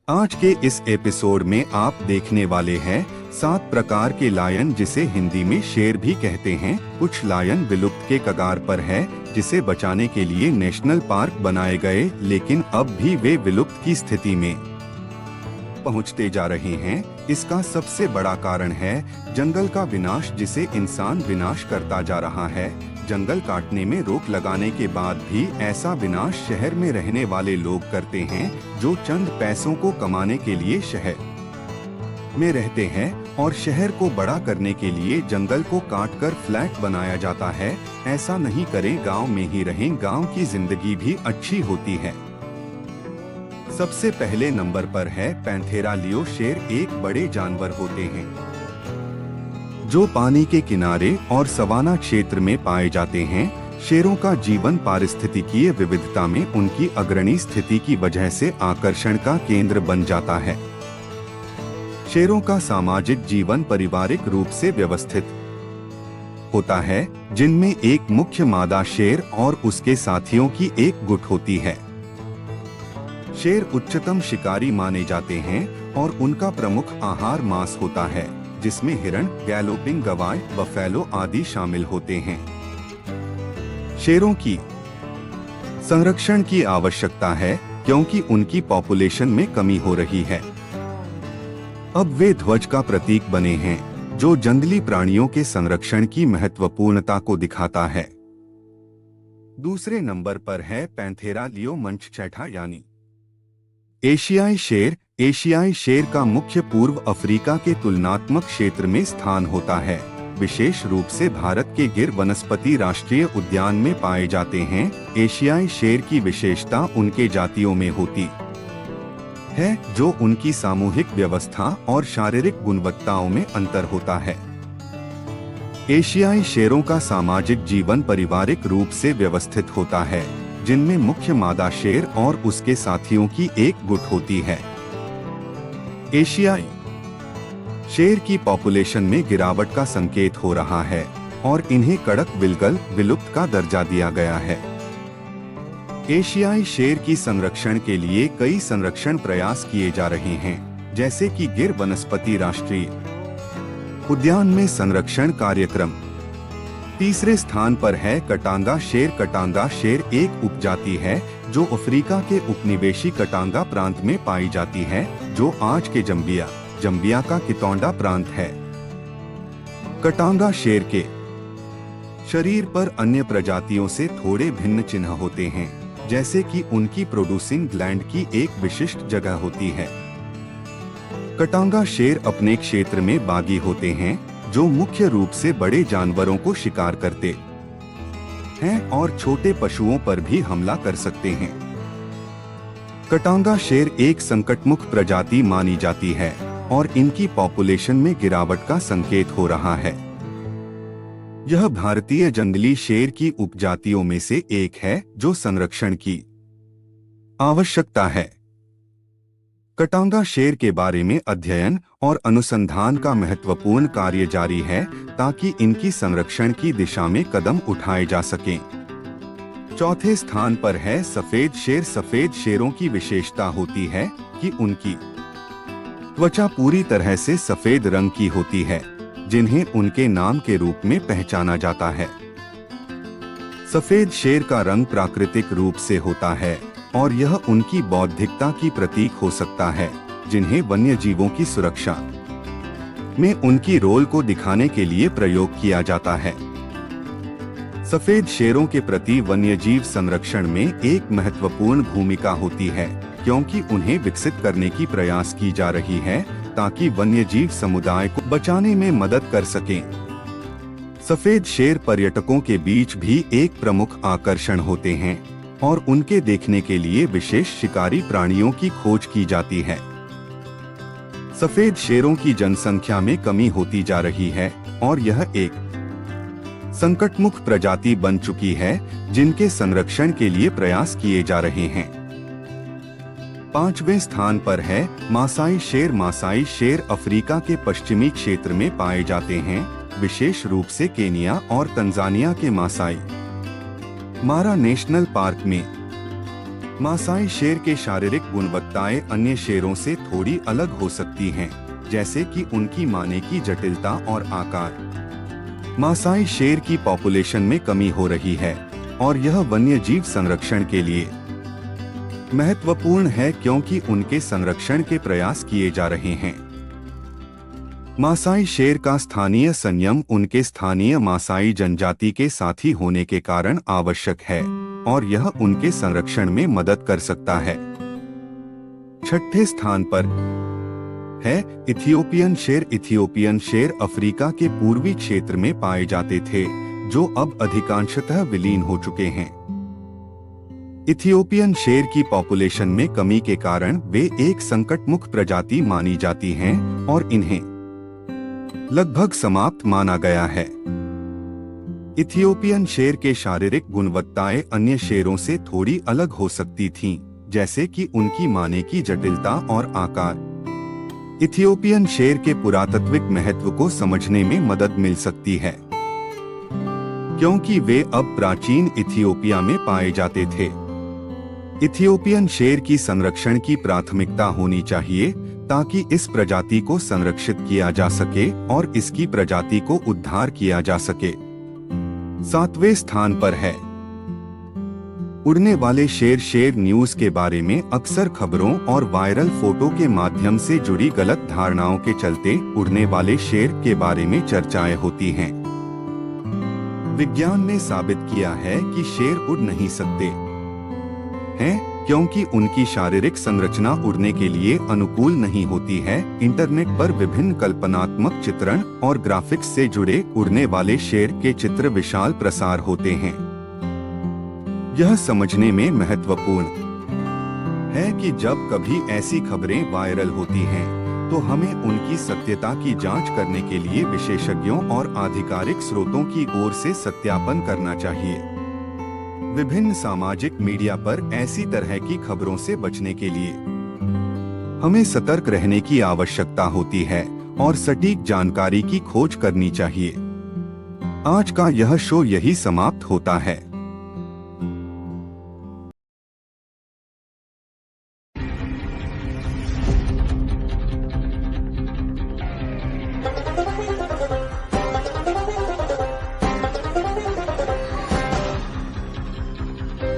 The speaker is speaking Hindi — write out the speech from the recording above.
आज के इस एपिसोड में आप देखने वाले हैं 7 प्रकार के लायन जिसे हिंदी में शेर भी कहते हैं। कुछ लायन विलुप्त के कगार पर है, जिसे बचाने के लिए नेशनल पार्क बनाए गए, लेकिन अब भी वे विलुप्त की स्थिति में पहुंचते जा रहे हैं। इसका सबसे बड़ा कारण है जंगल का विनाश, जिसे इंसान विनाश करता जा रहा है। जंगल काटने में रोक लगाने के बाद भी ऐसा विनाश शहर में रहने वाले लोग करते हैं, जो चंद पैसों को कमाने के लिए शहर में रहते हैं, और शहर को बड़ा करने के लिए जंगल को काटकर फ्लैट बनाया जाता है। ऐसा नहीं करें, गांव में ही रहें, गांव की जिंदगी भी अच्छी होती है। सबसे पहले नंबर पर है पैंथेरा लियो शेर। एक बड़े जानवर होते हैं जो पानी के किनारे और सवाना क्षेत्र में पाए जाते हैं। शेरों का जीवन पारिस्थितिकीय विविधता में उनकी अग्रणी स्थिति की वजह से आकर्षण का केंद्र बन जाता है। शेरों का सामाजिक जीवन पारिवारिक रूप से व्यवस्थित होता है, जिनमें एक मुख्य मादा शेर और उसके साथियों की एक गुट होती है। शेर उच्चतम शिकारी माने जाते हैं और उनका प्रमुख आहार मांस होता है, जिसमें हिरण, गैलोपिंग गवाय, बफेलो आदि शामिल होते हैं। शेरों की संरक्षण की आवश्यकता है, क्योंकि उनकी पॉपुलेशन में कमी हो रही है। अब वे ध्वज का प्रतीक बने हैं, जो जंगली प्राणियों के संरक्षण की महत्वपूर्णता को दिखाता है। दूसरे नंबर पर है पैंथेरा लियो मंचचैठा यानी एशियाई शेर। एशियाई शेर का मुख्य पूर्व अफ्रीका के तुलनात्मक क्षेत्र में स्थान होता है। विशेष रूप से भारत के गिर वनस्पति राष्ट्रीय उद्यान में पाए जाते हैं। एशियाई शेर की विशेषता उनके जातियों में होती है, जो उनकी सामूहिक व्यवस्था और शारीरिक गुणवत्ताओं में अंतर होता है। एशियाई शेरों का सामाजिक जीवन पारिवारिक रूप से व्यवस्थित होता है, जिनमें मुख्य मादा शेर और उसके साथियों की एक गुट होती है। एशियाई शेर की पॉपुलेशन में गिरावट का संकेत हो रहा है और इन्हें कड़क विलगल विलुप्त का दर्जा दिया गया है। एशियाई शेर की संरक्षण के लिए कई संरक्षण प्रयास किए जा रहे हैं, जैसे कि गिर वनस्पति राष्ट्रीय उद्यान में संरक्षण कार्यक्रम। तीसरे स्थान पर है कटांगा शेर। कटांगा शेर एक उपजाति है जो अफ्रीका के उपनिवेशी कटांगा प्रांत में पाई जाती है, जो आज के जम्बिया का कितौंडा प्रांत है। कटांगा शेर के शरीर पर अन्य प्रजातियों से थोड़े भिन्न चिन्ह होते हैं, जैसे कि उनकी प्रोड्यूसिंग ग्लैंड की एक विशिष्ट जगह होती है। कटांगा शेर अपने क्षेत्र में बागी होते हैं, जो मुख्य रूप से बड़े जानवरों को शिकार करते हैं और छोटे पशुओं पर भी हमला कर सकते हैं। कटांगा शेर एक संकटमुख प्रजाति मानी जाती है और इनकी पॉपुलेशन में गिरावट का संकेत हो रहा है। यह भारतीय जंगली शेर की उपजातियों में से एक है, जो संरक्षण की आवश्यकता है। कटांगा शेर के बारे में अध्ययन और अनुसंधान का महत्वपूर्ण कार्य जारी है, ताकि इनकी संरक्षण की दिशा में कदम उठाए जा सकें। चौथे स्थान पर है सफेद शेर। सफेद शेरों की विशेषता होती है कि उनकी त्वचा पूरी तरह से सफेद रंग की होती है, जिन्हें उनके नाम के रूप में पहचाना जाता है। सफेद शेर का रंग प्राकृतिक रूप से होता है और यह उनकी बौद्धिकता की प्रतीक हो सकता है, जिन्हें वन्य जीवों की सुरक्षा में उनकी रोल को दिखाने के लिए प्रयोग किया जाता है। सफेद शेरों के प्रति वन्यजीव संरक्षण में एक महत्वपूर्ण भूमिका होती है, क्योंकि उन्हें विकसित करने की प्रयास की जा रही है, ताकि वन्यजीव समुदाय को बचाने में मदद कर सकें। सफेद शेर पर्यटकों के बीच भी एक प्रमुख आकर्षण होते हैं और उनके देखने के लिए विशेष शिकारी प्राणियों की खोज की जाती है। सफेद शेरों की जनसंख्या में कमी होती जा रही है और यह एक संकटमुख प्रजाति बन चुकी है, जिनके संरक्षण के लिए प्रयास किए जा रहे हैं। पांचवें स्थान पर है मासाई शेर। मासाई शेर अफ्रीका के पश्चिमी क्षेत्र में पाए जाते हैं, विशेष रूप से केनिया और तंजानिया के मासाई मारा नेशनल पार्क में। मासाई शेर के शारीरिक गुणवत्ताएं अन्य शेरों से थोड़ी अलग हो सकती हैं, जैसे कि उनकी माने की जटिलता और आकार। मासाई शेर की पॉपुलेशन में कमी हो रही है और यह वन्यजीव संरक्षण के लिए महत्वपूर्ण है क्योंकि उनके संरक्षण के प्रयास किए जा रहे हैं। मासाई शेर का स्थानीय संयम उनके स्थानीय मासाई जनजाति के साथी होने के कारण आवश्यक है और यह उनके संरक्षण में मदद कर सकता है। छठे स्थान पर है इथियोपियन शेर। इथियोपियन शेर अफ्रीका के पूर्वी क्षेत्र में पाए जाते थे, जो अब अधिकांशतः विलीन हो चुके हैं। इथियोपियन शेर की पॉपुलेशन में कमी के कारण वे एक संकटमुख प्रजाति मानी जाती हैं और इन्हें लगभग समाप्त माना गया है। इथियोपियन शेर के शारीरिक गुणवत्ताएं अन्य शेरों से थोड़ी अलग हो सकती थीं, जैसे कि उनकी माने की जटिलता और आकार। इथियोपियन शेर के पुरातात्विक महत्व को समझने में मदद मिल सकती है, क्योंकि वे अब प्राचीन इथियोपिया में पाए जाते थे। इथियोपियन शेर की संरक्षण की प्राथमिकता होनी चाहिए ताकि इस प्रजाति को संरक्षित किया जा सके और इसकी प्रजाति को उद्धार किया जा सके। सातवें स्थान पर है उड़ने वाले शेर। शेर न्यूज के बारे में अक्सर खबरों और वायरल फोटो के माध्यम से जुड़ी गलत धारणाओं के चलते उड़ने वाले शेर के बारे में चर्चाएं होती हैं। विज्ञान ने साबित किया है कि शेर उड़ नहीं सकते हैं क्योंकि उनकी शारीरिक संरचना उड़ने के लिए अनुकूल नहीं होती है। इंटरनेट पर विभिन्न कल्पनात्मक चित्रण और ग्राफिक्स से जुड़े उड़ने वाले शेर के चित्र विशाल प्रसार होते हैं। यह समझने में महत्वपूर्ण है कि जब कभी ऐसी खबरें वायरल होती हैं, तो हमें उनकी सत्यता की जांच करने के लिए विशेषज्ञों और आधिकारिक स्रोतों की ओर से सत्यापन करना चाहिए। विभिन्न सामाजिक मीडिया पर ऐसी तरह की खबरों से बचने के लिए हमें सतर्क रहने की आवश्यकता होती है और सटीक जानकारी की खोज करनी चाहिए। आज का यह शो यही समाप्त होता है।